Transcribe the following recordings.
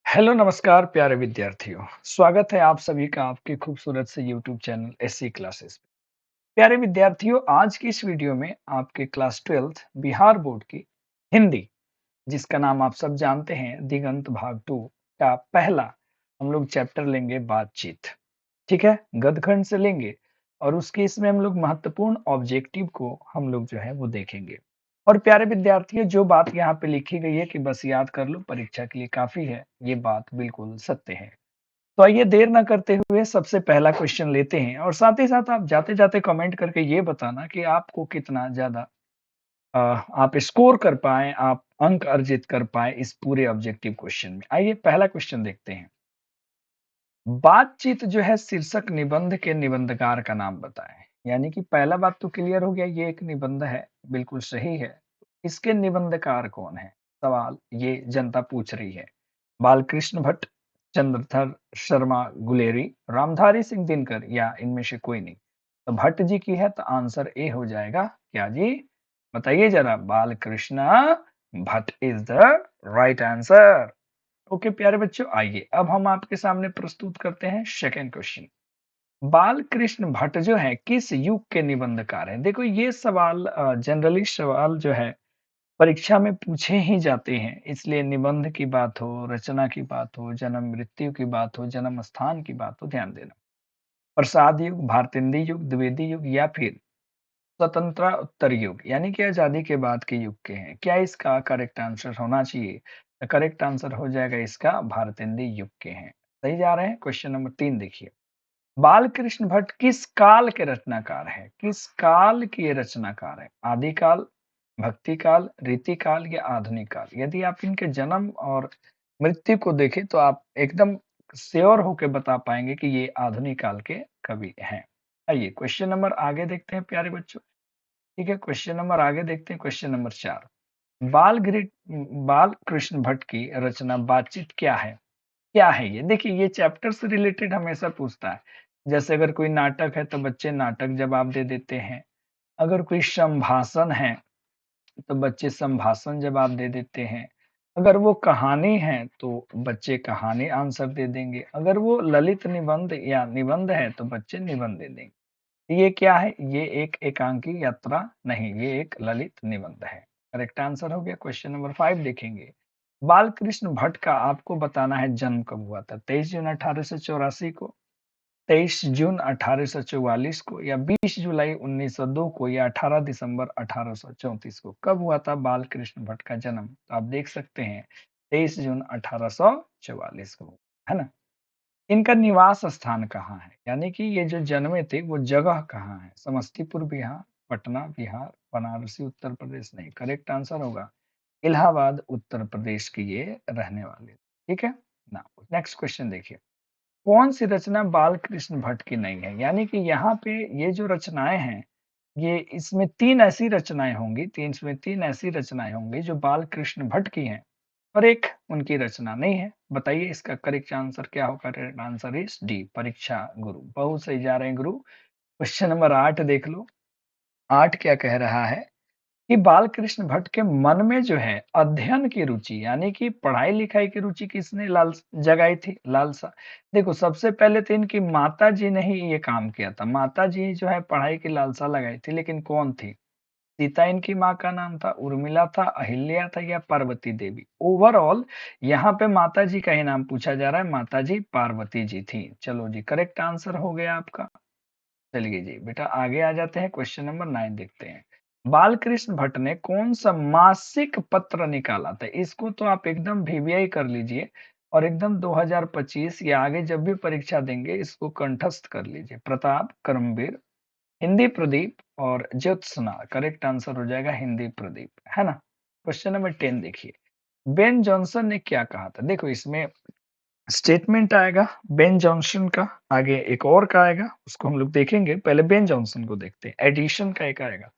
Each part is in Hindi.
हेलो नमस्कार प्यारे विद्यार्थियों। स्वागत है आप सभी का आपके खूबसूरत से यूट्यूब चैनल एससी क्लासेस। प्यारे विद्यार्थियों, आज की इस वीडियो में आपके क्लास 12th बिहार बोर्ड की हिंदी, जिसका नाम आप सब जानते हैं दिगंत भाग 2 का पहला हम लोग चैप्टर लेंगे बातचीत। ठीक है, गदखंड से लेंगे और उसके इसमें हम लोग महत्वपूर्ण ऑब्जेक्टिव को हम लोग जो है वो देखेंगे। और प्यारे विद्यार्थियों, जो बात यहाँ पे लिखी गई है कि बस याद कर लो परीक्षा के लिए काफी है, ये बात बिल्कुल सत्य है। तो आइए देर ना करते हुए सबसे पहला क्वेश्चन लेते हैं और साथ ही साथ आप जाते जाते कमेंट करके ये बताना कि आपको कितना ज्यादा आप स्कोर कर पाए, आप अंक अर्जित कर पाए इस पूरे ऑब्जेक्टिव क्वेश्चन में। आइए पहला क्वेश्चन देखते हैं। बातचीत जो है शीर्षक निबंध के निबंधकार का नाम बताएं। यानी कि पहला बात तो क्लियर हो गया, ये एक निबंध है, बिल्कुल सही है। इसके निबंधकार कौन है? सवाल ये जनता पूछ रही है। बालकृष्ण भट्ट, चंद्रधर शर्मा गुलेरी, रामधारी सिंह दिनकर या इनमें से कोई नहीं। तो भट्ट जी की है तो आंसर ए हो जाएगा। क्या जी? बताइए जरा। Balkrishna Bhatt is the right answer. Okay प्यारे बच्चों, आइए अब हम आपके सामने प्रस्तुत करते हैं सेकंड क्वेश्चन। बालकृष्ण भट्ट जो है किस युग के निबंधकार हैं? देखो ये सवाल जनरली सवाल जो है परीक्षा में पूछे ही जाते हैं, इसलिए निबंध की बात हो, रचना की बात हो, जन्म मृत्यु की बात हो, जन्म स्थान की बात हो, ध्यान देना। प्रसाद युग, भारतेंदी युग, द्विवेदी युग या फिर स्वतंत्रता उत्तर युग, यानी कि आजादी के बाद के युग के हैं। क्या इसका करेक्ट आंसर होना चाहिए? करेक्ट आंसर हो जाएगा इसका भारतेंदी युग के हैं। सही जा रहे हैं। क्वेश्चन नंबर 3 देखिए। बालकृष्ण भट्ट किस काल के रचनाकार हैं? किस काल के रचनाकार हैं? आदिकाल, भक्ति काल, रीति काल या आधुनिक काल? यदि आप इनके जन्म और मृत्यु को देखें तो आप एकदम श्योर होके बता पाएंगे कि ये आधुनिक काल के कवि हैं। आइए क्वेश्चन नंबर आगे देखते हैं प्यारे बच्चों। ठीक है, क्वेश्चन नंबर आगे देखते हैं। Question number 4। बाल कृष्ण भट्ट की रचना बातचीत क्या है? क्या है ये? देखिए ये चैप्टर से रिलेटेड हमेशा पूछता है। जैसे अगर कोई नाटक है तो बच्चे नाटक जवाब दे देते हैं। अगर कोई संभाषण है तो बच्चे संभाषण जवाब दे देते हैं। अगर वो कहानी है तो बच्चे कहानी आंसर दे देंगे। अगर वो ललित निबंध या निबंध है तो बच्चे निबंध दे देंगे। ये क्या है? ये एक एकांकी यात्रा नहीं, ये एक ललित निबंध है। करेक्ट आंसर हो गया। क्वेश्चन नंबर 5 देखेंगे। बालकृष्ण भट्ट का आपको बताना है जन्म कब हुआ था। 23 जून 1884 को, 23 जून 1844 को या 20 जुलाई 1902 को या 18 दिसंबर 1834 को। कब हुआ था बालकृष्ण भट्ट का जन्म? तो आप देख सकते हैं 23 जून 1844 को, है ना। इनका निवास स्थान कहाँ है? यानी कि ये जो जन्मे थे वो जगह कहाँ है? समस्तीपुर बिहार, पटना बिहार, बनारसी उत्तर प्रदेश नहीं। करेक्ट आंसर होगा इलाहाबाद उत्तर प्रदेश की ये रहने वाले। ठीक है ना। नेक्स्ट क्वेश्चन देखिए। कौन सी रचना बालकृष्ण भट्ट की नहीं है? यानी कि यहाँ पे ये जो रचनाएं हैं, ये इसमें तीन ऐसी रचनाएं होंगी, तीन ऐसी रचनाएं होंगी जो बालकृष्ण भट्ट की हैं और एक उनकी रचना नहीं है। बताइए इसका करेक्ट आंसर क्या होगा? करेक्ट आंसर इज डी, परीक्षा गुरु। बहुत सही जा रहे हैं गुरु। क्वेश्चन नंबर 8 देख लो। 8 क्या कह रहा है कि बालकृष्ण भट्ट के मन में जो है अध्ययन की रुचि, यानी कि पढ़ाई लिखाई की रुचि किसने लाल जगाई थी? लालसा। देखो सबसे पहले तो इनकी माता जी ने ही ये काम किया था। माता जी जो है पढ़ाई की लालसा लगाई थी, लेकिन कौन थी? सीता इनकी माँ का नाम था, उर्मिला था, अहिल्या था या पार्वती देवी? ओवरऑल यहाँ पे माता जी का ही नाम पूछा जा रहा है। माता जी पार्वती जी थी। चलो जी, करेक्ट आंसर हो गया आपका। चलिए जी बेटा आगे आ जाते हैं। क्वेश्चन नंबर 9 देखते हैं। बालकृष्ण भट्ट ने कौन सा मासिक पत्र निकाला था? इसको तो आप एकदम वीवीआई कर लीजिए और एकदम 2025 या आगे जब भी परीक्षा देंगे इसको कंठस्थ कर लीजिए। प्रताप, कर्मवीर, हिंदी प्रदीप और ज्योत्सना। करेक्ट आंसर हो जाएगा हिंदी प्रदीप, है ना। क्वेश्चन नंबर 10 देखिए। बेन जॉनसन ने क्या कहा था? देखो इसमें स्टेटमेंट आएगा बेन जॉनसन का, आगे एक और का आएगा, उसको हम लोग देखेंगे। पहले बेन जॉनसन को देखते हैं। एडिशन का एक आएगा।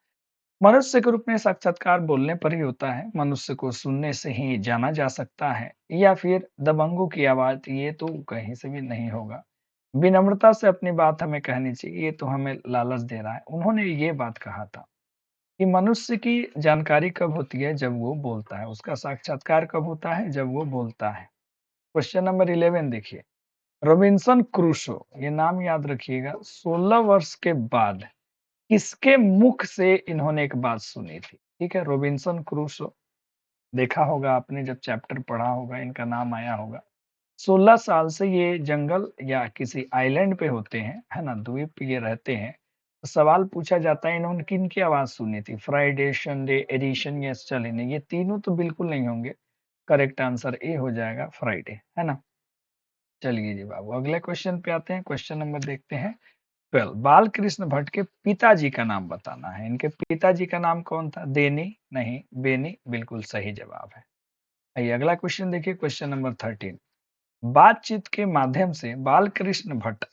मनुष्य के रूप में साक्षात्कार बोलने पर ही होता है, मनुष्य को सुनने से ही जाना जा सकता है, या फिर दबंगों की आवाज, ये तो कहीं से भी नहीं होगा। विनम्रता से अपनी बात हमें कहनी चाहिए, ये तो हमें लालच दे रहा है। उन्होंने ये बात कहा था कि मनुष्य की जानकारी कब होती है? जब वो बोलता है। उसका साक्षात्कार कब होता है? जब वो बोलता है। क्वेश्चन नंबर 11 देखिए, रॉबिन्सन क्रूसो, ये नाम याद रखिएगा, 16 वर्ष के बाद किसके मुख से इन्होंने एक बात सुनी थी? ठीक है, रॉबिन्सन क्रूसो, देखा होगा आपने जब चैप्टर पढ़ा होगा, इनका नाम आया होगा। 16 साल से ये जंगल या किसी आइलैंड पे होते हैं, है ना? द्वीप पे ये रहते हैं। तो सवाल पूछा जाता है इन्होंने किनकी आवाज़ सुनी थी? फ्राइडे, संडे, एडिशन या स्टेलिन, ये तीनों तो बिल्कुल नहीं होंगे। करेक्ट आंसर ए हो जाएगा फ्राइडे, है ना? चलिए जी बाबू, अगले क्वेश्चन पे आते हैं। क्वेश्चन नंबर देखते हैं 12, बाल कृष्ण भट्ट के पिताजी का नाम बताना है। इनके पिताजी का नाम कौन था? देनी? नहीं, बेनी बिल्कुल सही जवाब है। आइए अगला क्वेश्चन देखिए, क्वेश्चन नंबर 13, बातचीत के माध्यम से बालकृष्ण भट्ट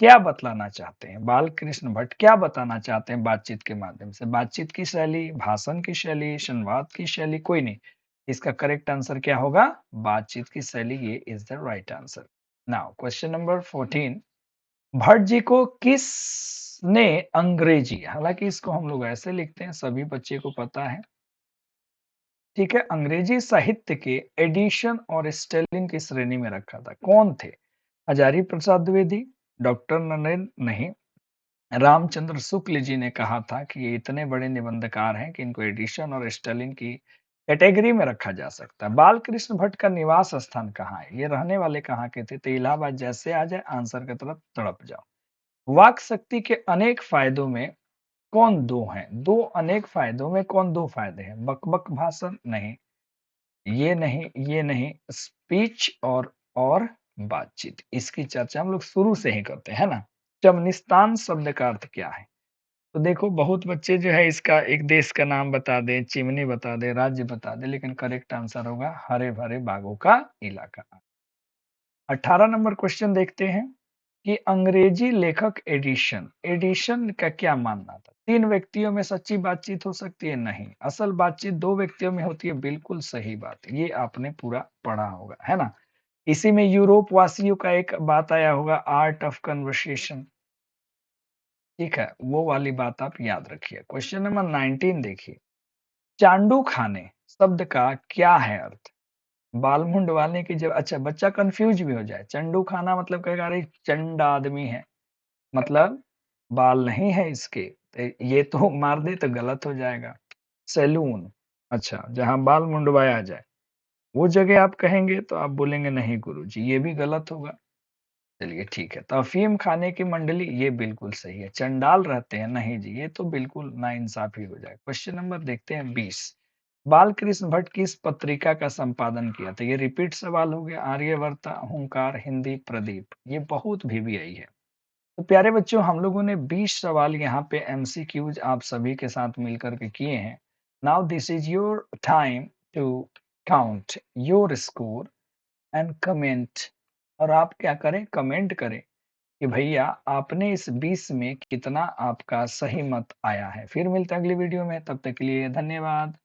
क्या बतलाना चाहते हैं? बालकृष्ण भट्ट क्या बताना चाहते हैं बातचीत के माध्यम से? बातचीत की शैली, भाषण की शैली, संवाद की शैली, कोई नहीं। इसका करेक्ट आंसर क्या होगा? बातचीत की शैली, ये is the right answer. Now question number 14, Bhatt ji को किसने अंग्रेजी, हालांकि इसको हम लोग ऐसे लिखते हैं, सभी बच्चे को पता है, ठीक है, अंग्रेजी साहित्य के एडिशन और स्टेलिंग की श्रेणी में रखा था? कौन थे? हजारी प्रसाद द्विवेदी, डॉक्टर नरेंद्र, नहीं, रामचंद्र शुक्ल जी ने कहा था कि ये इतने बड़े निबंधकार हैं कि इनको एडिशन और स्टेलिन की कैटेगरी में रखा जा सकता है। बालकृष्ण भट्ट का निवास स्थान कहाँ है? ये रहने वाले कहाँ के थे? तो इलाहाबाद जैसे आ जाए आंसर की तरफ तड़प जाओ। वाक शक्ति के अनेक फायदों में कौन दो हैं? दो अनेक फायदों में कौन दो फायदे हैं? बकबक भाषण? नहीं, ये नहीं, ये नहीं, स्पीच और बातचीत, इसकी चर्चा हम लोग शुरू से ही करते हैं, है ना? चमनिस्तान शब्द का अर्थ क्या है? तो देखो बहुत बच्चे जो है इसका एक देश का नाम बता दें, चिमनी बता दें, राज्य बता दें, लेकिन करेक्ट आंसर होगा हरे भरे बागों का इलाका। 18 नंबर क्वेश्चन देखते हैं कि अंग्रेजी लेखक एडिशन, एडिशन का क्या मानना था? तीन व्यक्तियों में सच्ची बातचीत हो सकती है? नहीं, असल बातचीत दो व्यक्तियों में होती है, बिल्कुल सही बात, ये आपने पूरा पढ़ा होगा, है ना? इसी में यूरोप वासियों का एक बात आया होगा, आर्ट ऑफ कन्वर्सेशन, ठीक है, वो वाली बात आप याद रखिए। क्वेश्चन नंबर 19 देखिए, चांडू खाने शब्द का क्या है अर्थ? बाल मुंडवाने की जब, अच्छा बच्चा कंफ्यूज भी हो जाए, चंडू खाना मतलब कहेगा अरे चंड आदमी है, मतलब बाल नहीं है इसके, तो ये तो मार दे तो गलत हो जाएगा। सैलून, अच्छा जहां बाल मुंडवाया जाए, वो जगह आप कहेंगे तो आप बोलेंगे नहीं गुरुजी, ये भी गलत होगा। चलिए ठीक है, तो अफ़ीम खाने की मंडली, ये बिल्कुल सही है। चंडाल रहते हैं, नहीं जी, ये तो बिल्कुल नाइंसाफ़ी हो जाए। क्वेश्चन नंबर देखते हैं 20, बालकृष्ण भट्ट किस पत्रिका का संपादन किया था? ये रिपीट सवाल हो गया, आर्यवर्ता, हुंकार, हिंदी प्रदीप, ये बहुत वीवीआई है। तो प्यारे बच्चों, हम लोगों ने 20 सवाल यहाँ पे एमसीक्यूज आप सभी के साथ मिलकर के किए हैं। Now this is your time to count your score and comment, और आप क्या करें, कमेंट करें कि भैया आपने इस 20 में कितना आपका सही मत आया है। फिर मिलते हैं अगली वीडियो में, तब तक के लिए धन्यवाद।